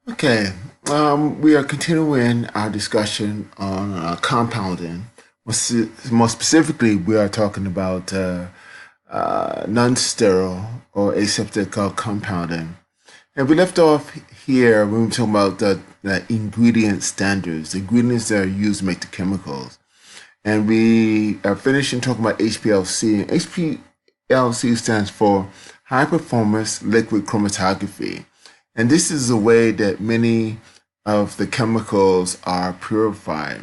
Okay, we are continuing our discussion on compounding. More specifically, we are talking about non-sterile or aseptic compounding. And we left off here when we were talking about the ingredient standards, the ingredients that are used to make the chemicals. And we are finishing talking about HPLC. And HPLC stands for High Performance Liquid Chromatography. And this is the way that many of the chemicals are purified.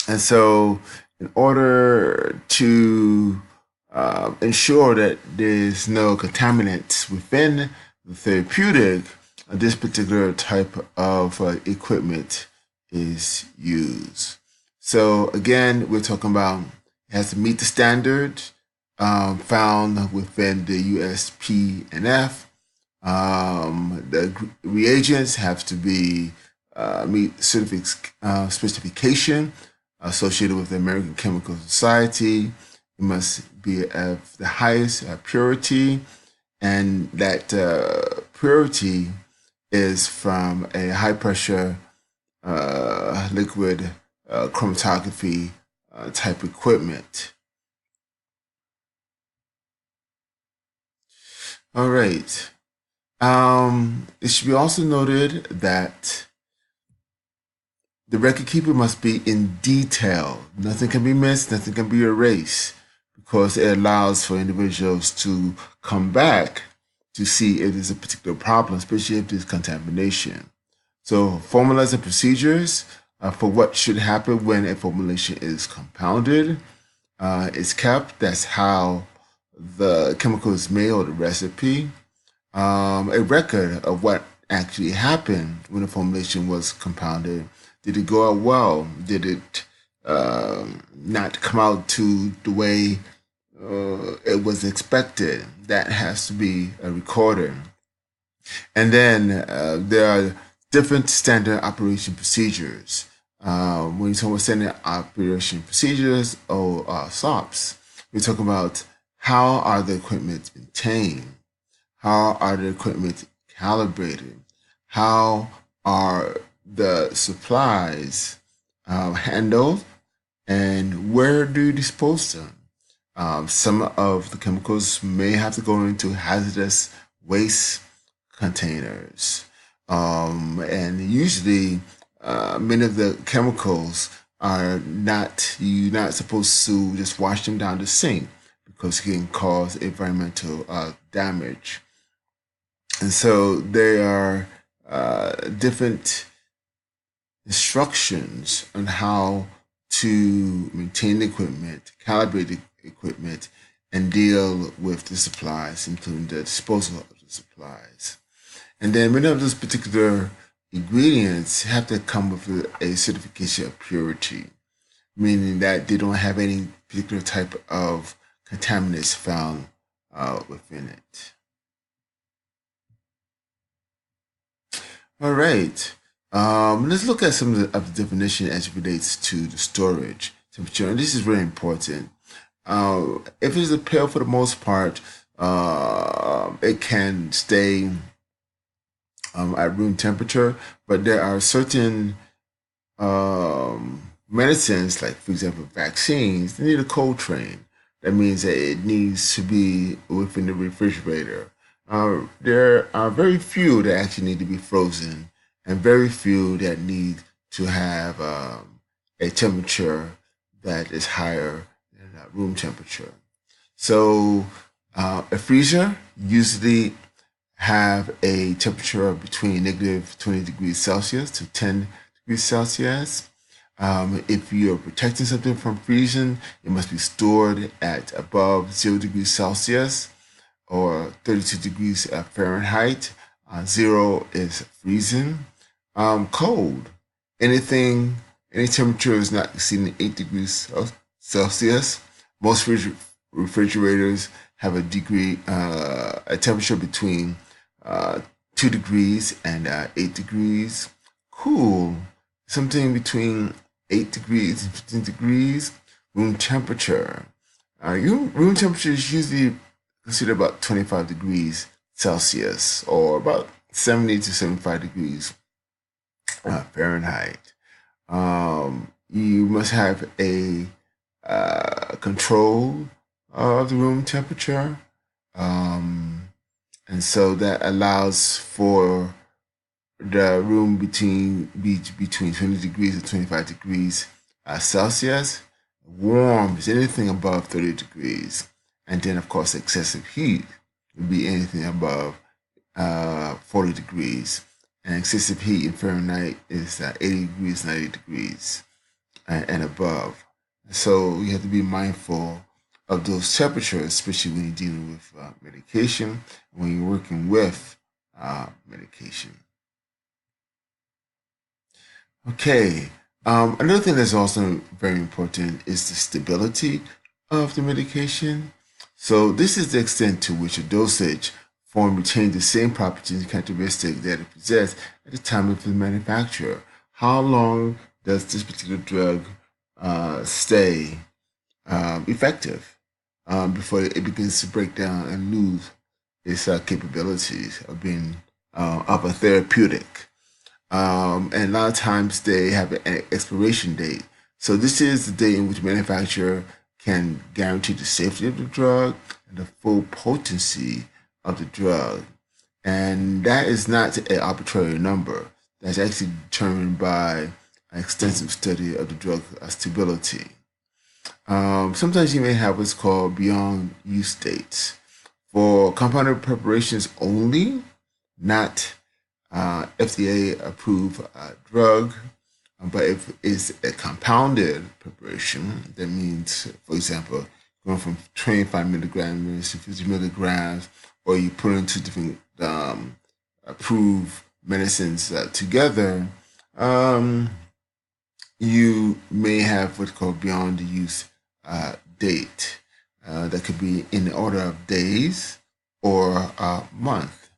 And so, in order to ensure that there's no contaminants within the therapeutic, this particular type of equipment is used. So again, we're talking about it has to meet the standard found within the USP&F. The reagents have to be meet specification associated with the American Chemical Society. It must be of the highest purity, and that purity is from a high pressure liquid chromatography type equipment. All right. It should be also noted that the record keeper must be in detail. Nothing can be missed, nothing can be erased, because it allows for individuals to come back to see if there's a particular problem, especially if there's contamination. So formulas and procedures for what should happen when a formulation is compounded is kept. That's how the chemical is made or the recipe. A record of what actually happened when the formulation was compounded. Did it go out well? Did it not come out to the way it was expected? That has to be a recorder. And then there are different standard operation procedures. When you talk about standard operation procedures or SOPs, we're talking about how are the equipment maintained, how are the equipment calibrated, how are the supplies handled, and where do you dispose them? Some of the chemicals may have to go into hazardous waste containers. And usually, many of the chemicals are not, you're not supposed to just wash them down the sink because it can cause environmental damage. And so there are different instructions on how to maintain the equipment, calibrate the equipment, and deal with the supplies, including the disposal of the supplies. And then many of those particular ingredients have to come with a certification of purity, meaning that they don't have any particular type of contaminants found within it. All right. Let's look at some of the definition as it relates to the storage temperature. And this is very important. If it's a pill, for the most part, it can stay at room temperature, but there are certain medicines, like for example, vaccines, they need a cold train. That means that it needs to be within the refrigerator. There are very few that actually need to be frozen, and very few that need to have a temperature that is higher than room temperature. So a freezer usually have a temperature of between negative 20 degrees Celsius to 10 degrees Celsius. If you're protecting something from freezing, it must be stored at above 0 degrees Celsius or 32 degrees Fahrenheit. Zero is freezing. Cold. Any temperature is not exceeding 8 degrees Celsius. Most refrigerators have a temperature between 2 degrees and 8 degrees. Cool, something between 8 degrees and 15 degrees. Room temperature. Room temperature is usually considered about 25 degrees Celsius or about 70 to 75 degrees Fahrenheit. You must have a control of the room temperature. Um, and so that allows for the room between 20 degrees and 25 degrees Celsius. Warm is anything above 30 degrees. And then, of course, excessive heat would be anything above 40 degrees. And excessive heat in Fahrenheit is 80 degrees, 90 degrees, and above. So you have to be mindful of those temperatures, especially when you're dealing with medication, when you're working with medication. Okay. Another thing that's also very important is the stability of the medication. So this is the extent to which a dosage form retains the same properties and characteristics that it possessed at the time of the manufacture. How long does this particular drug stay effective before it begins to break down and lose its capabilities of being of a therapeutic? And a lot of times they have an expiration date. So this is the date in which manufacturer can guarantee the safety of the drug and the full potency of the drug. And that is not an arbitrary number. That's actually determined by an extensive study of the drug stability. Sometimes you may have what's called beyond use dates. For compounded preparations only, not FDA approved drug, but if it's a compounded preparation, that means, for example, going from 25 milligrams to 50 milligrams, or you put into different approved medicines together, you may have what's called beyond the use date. That could be in the order of days or a month.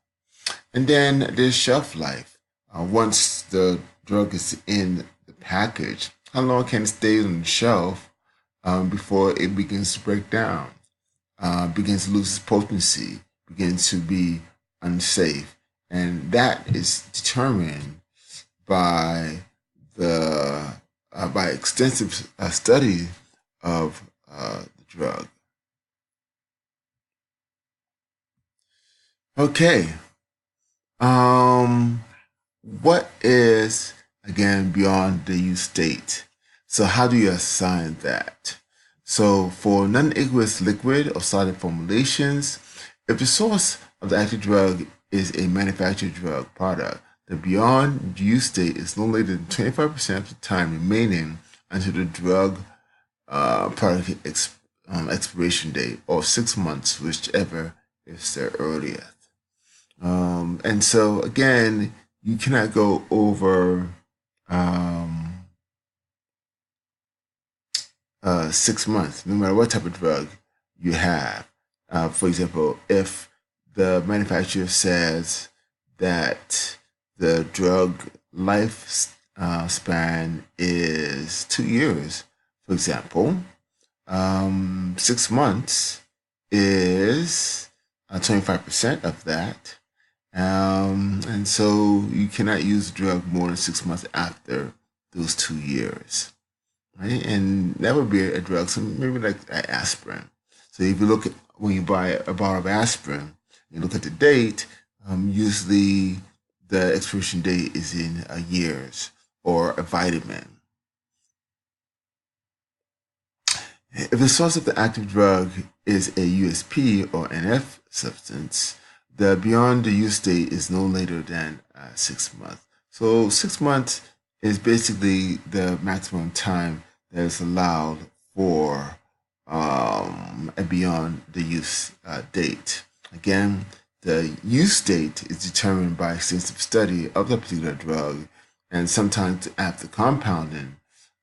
And then there's shelf life. Once the drug is in the package, how long can it stay on the shelf before it begins to break down, begins to lose its potency, begins to be unsafe? And that is determined by the by extensive study of the drug. Okay. Um, what is again beyond the use state? So how do you assign that? So for non-aqueous liquid or solid formulations, if the source of the active drug is a manufactured drug product, the beyond use state is no later than 25% of the time remaining until the drug product expiration date, or 6 months, whichever is the earliest. And so again, you cannot go over 6 months, no matter what type of drug you have. For example, if the manufacturer says that the drug life span is 2 years, for example, 6 months is 25% of that. And so you cannot use the drug more than 6 months after those 2 years, right? And that would be a drug, so maybe like aspirin. So if you look at when you buy a bottle of aspirin, you look at the date. Usually the expiration date is in years, or a vitamin. If the source of the active drug is a USP or NF substance, the beyond the use date is no later than 6 months. So 6 months is basically the maximum time that is allowed for a beyond the use date. Again, the use date is determined by extensive study of the particular drug, and sometimes after compounding,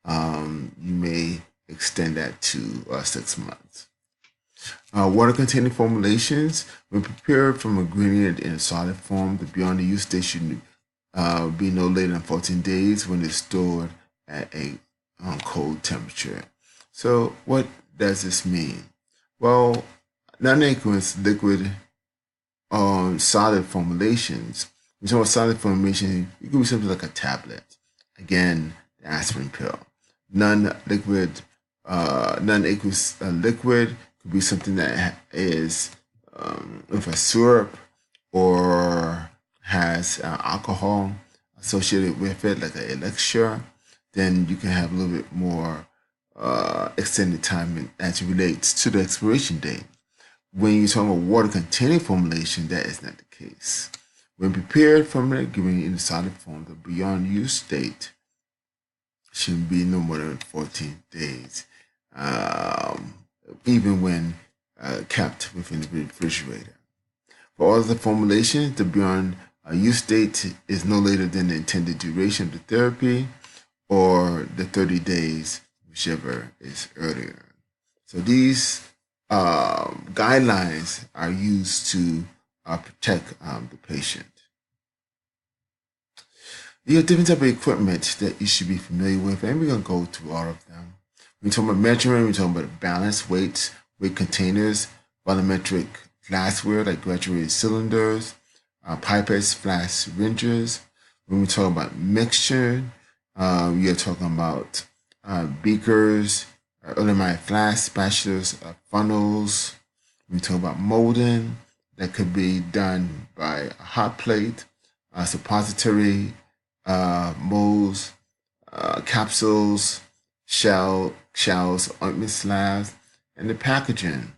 you may extend that to 6 months. Water-containing formulations, when prepared from ingredient in a solid form, the beyond the use date should be no later than 14 days when it's stored at a cold temperature. So what does this mean? Well, non-aqueous liquid solid formulations When you're talking about solid formulation, it could be something like a tablet. Again, the aspirin pill. Non-liquid, non-aqueous liquid could be something that is with a syrup or has alcohol associated with it, like an elixir. Then you can have a little bit more extended time as it relates to the expiration date. When you're talking about water-containing formulation, that is not the case. When prepared from the given in the solid form, the beyond use date should be no more than 14 days, even when kept within the refrigerator. For all the formulations, the beyond use date is no later than the intended duration of the therapy or the 30 days, whichever is earlier. So these guidelines are used to protect the patient. You have different type of equipment that you should be familiar with, and we're gonna go through all of them. We're talking about measuring, we're talking about balance, weights, weight containers, volumetric glassware like graduated cylinders, pipettes, flask syringes. When we talk about mixture, you're talking about beakers, Erlenmeyer flasks, spatulas, funnels. We talk about molding that could be done by a hot plate, suppository molds, capsules, shells, ointment slabs, and the packaging,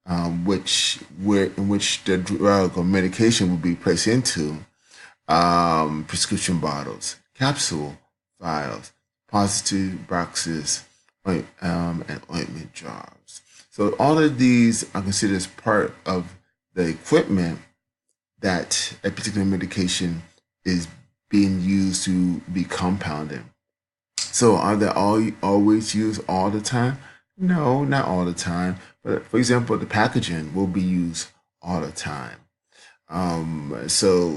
in which the drug or medication will be placed into, prescription bottles, capsule vials, suppository boxes, and ointment jars. So all of these are considered as part of the equipment that a particular medication is being used to be compounded. So are they always used all the time? No, not all the time. But for example, the packaging will be used all the time. So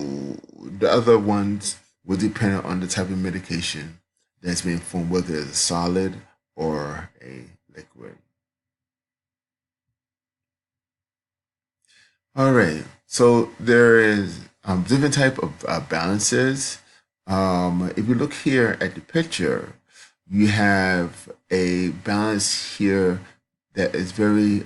the other ones will depend on the type of medication that's being formed, whether it's a solid or a liquid. All right. So there is different type of balances. If you look here at the picture, you have a balance here that is very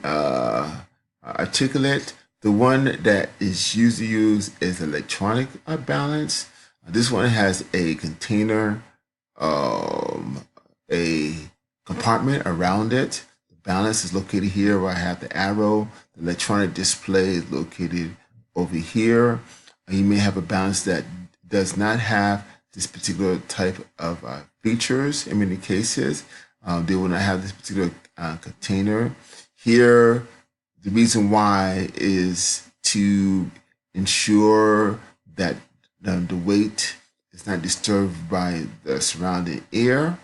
articulate. The one that is usually used is electronic balance. This one has a container, a compartment around it. The balance is located here where I have the arrow. The electronic display is located over here. You may have a balance that does not have this particular type of features. In many cases, they will not have this particular container. Here, the reason why is to ensure that the weight is not disturbed by the surrounding air,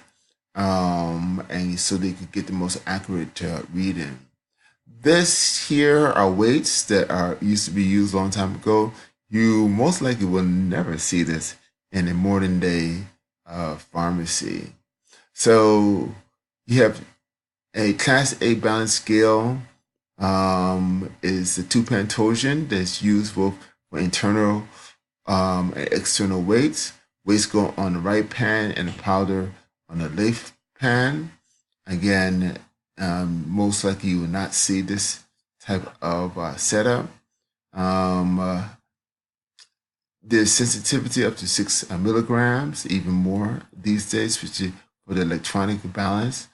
and so they can get the most accurate reading. This here are weights that are used to be used a long time ago. You most likely will never see this in a modern day pharmacy. So you have a Class A balance scale, is the two-pan torsion that's used both for internal and external weights. Weights go on the right pan and the powder on the left pan. Again, most likely you will not see this type of setup. There's sensitivity up to 6 milligrams, even more these days, especially for the electronic balance.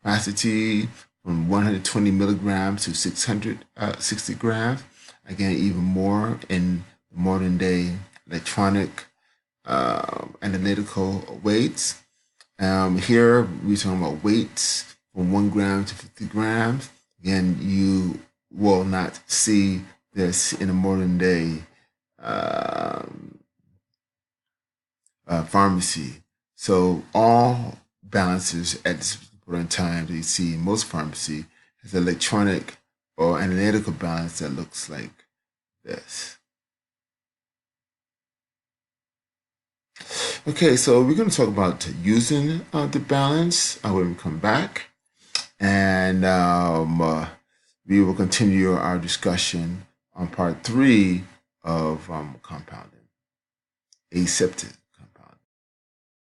Capacity from 120 milligrams to 660 grams. Again, even more in modern day electronic analytical weights. Here we're talking about weights from 1 gram to 50 grams. Again, you will not see this in a modern day pharmacy. So all balances at this point in time that you see in most pharmacy has electronic or analytical balance that looks like this. Okay, so we're going to talk about using the balance when we come back, and we will continue our discussion on part 3 of compounding. aseptic.